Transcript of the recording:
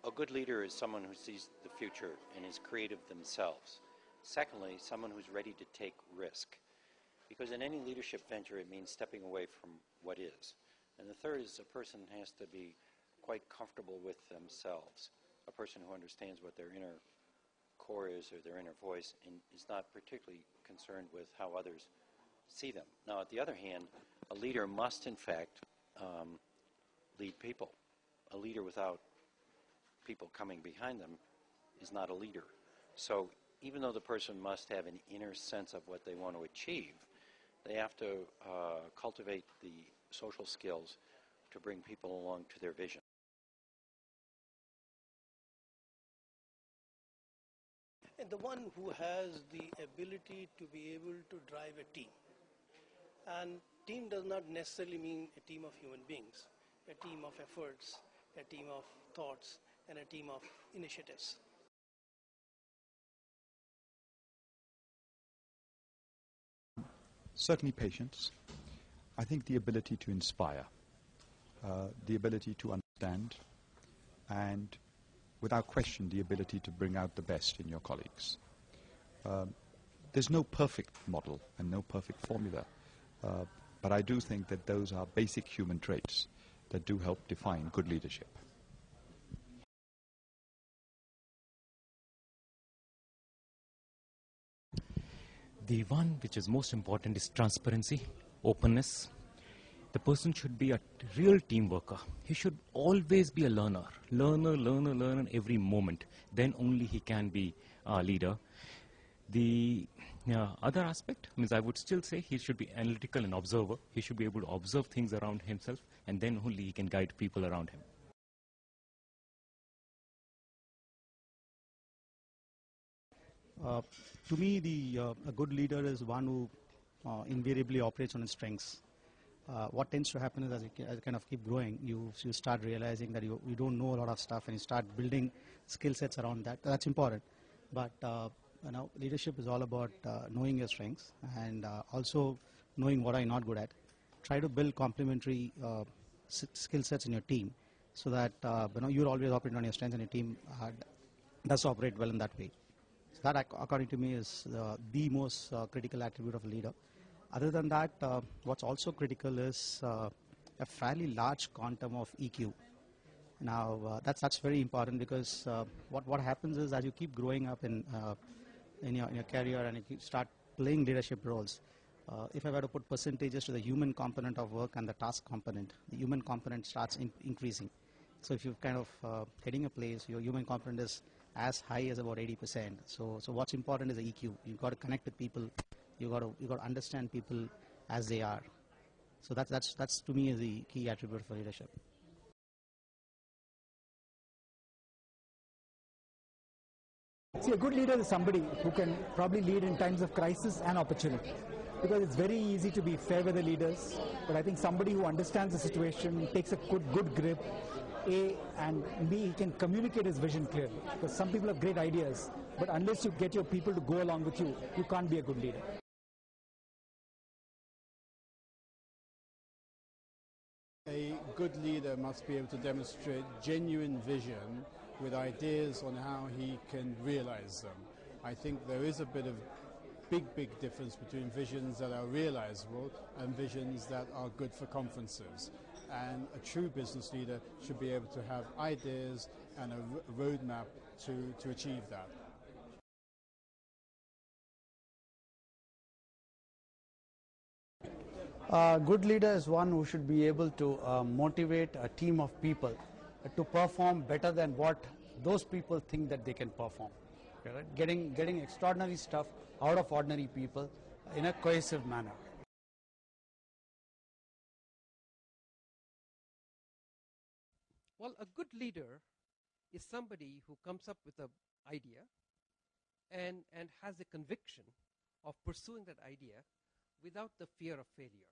A good leader is someone who sees the future and is creative themselves. Secondly, someone who's ready to take risk. Because in any leadership venture, it means stepping away from what is. And the third is a person has to be quite comfortable with themselves, a person who understands what their inner core is or their inner voice and is not particularly concerned with how others see them. Now, at the other hand, a leader must, in fact, lead people. A leader without people coming behind them is not a leader. So even though the person must have an inner sense of what they want to achieve, they have to cultivate the social skills to bring people along to their vision. And the one who has the ability to be able to drive a team. And team does not necessarily mean a team of human beings, a team of efforts, a team of thoughts, and a team of initiatives. Certainly patience. I think the ability to inspire, the ability to understand, and without question the ability to bring out the best in your colleagues. There's no perfect model and no perfect formula, but I do think that those are basic human traits that do help define good leadership. The one which is most important is transparency, openness. The person should be a real team worker. He should always be a learner. Learner every moment. Then only he can be a leader. The other aspect means I would still say he should be analytical and observer. He should be able to observe things around himself, and then only he can guide people around him. To me, a good leader is one who invariably operates on his strengths. What tends to happen is as you kind of keep growing, you start realizing that you don't know a lot of stuff, and you start building skill sets around that. That's important. But leadership is all about knowing your strengths and also knowing what are you not good at. Try to build complementary skill sets in your team so that you're always operating on your strengths and your team does operate well in that way. So that, according to me, is the most critical attribute of a leader. Other than that, what's also critical is a fairly large quantum of EQ. Now, that's very important because what happens is as you keep growing up in your career and you start playing leadership roles, if I were to put percentages to the human component of work and the task component, the human component starts increasing. So if you're kind of heading a place, your human component is as high as about 80%. So what's important is the EQ. You've got to connect with people. You got to understand people as they are. So that's to me is the key attribute for leadership. See, a good leader is somebody who can probably lead in times of crisis and opportunity. Because it's very easy to be fair with the leaders, but I think somebody who understands the situation, takes a good grip, A, and B, he can communicate his vision clearly. Because some people have great ideas, but unless you get your people to go along with you, you can't be a good leader. A good leader must be able to demonstrate genuine vision with ideas on how he can realize them. I think there is a bit of big difference between visions that are realizable and visions that are good for conferences. And a true business leader should be able to have ideas and a roadmap to achieve that. A good leader is one who should be able to motivate a team of people to perform better than what those people think that they can perform. Right? Getting extraordinary stuff out of ordinary people in a cohesive manner. Well, a good leader is somebody who comes up with an idea and has a conviction of pursuing that idea without the fear of failure.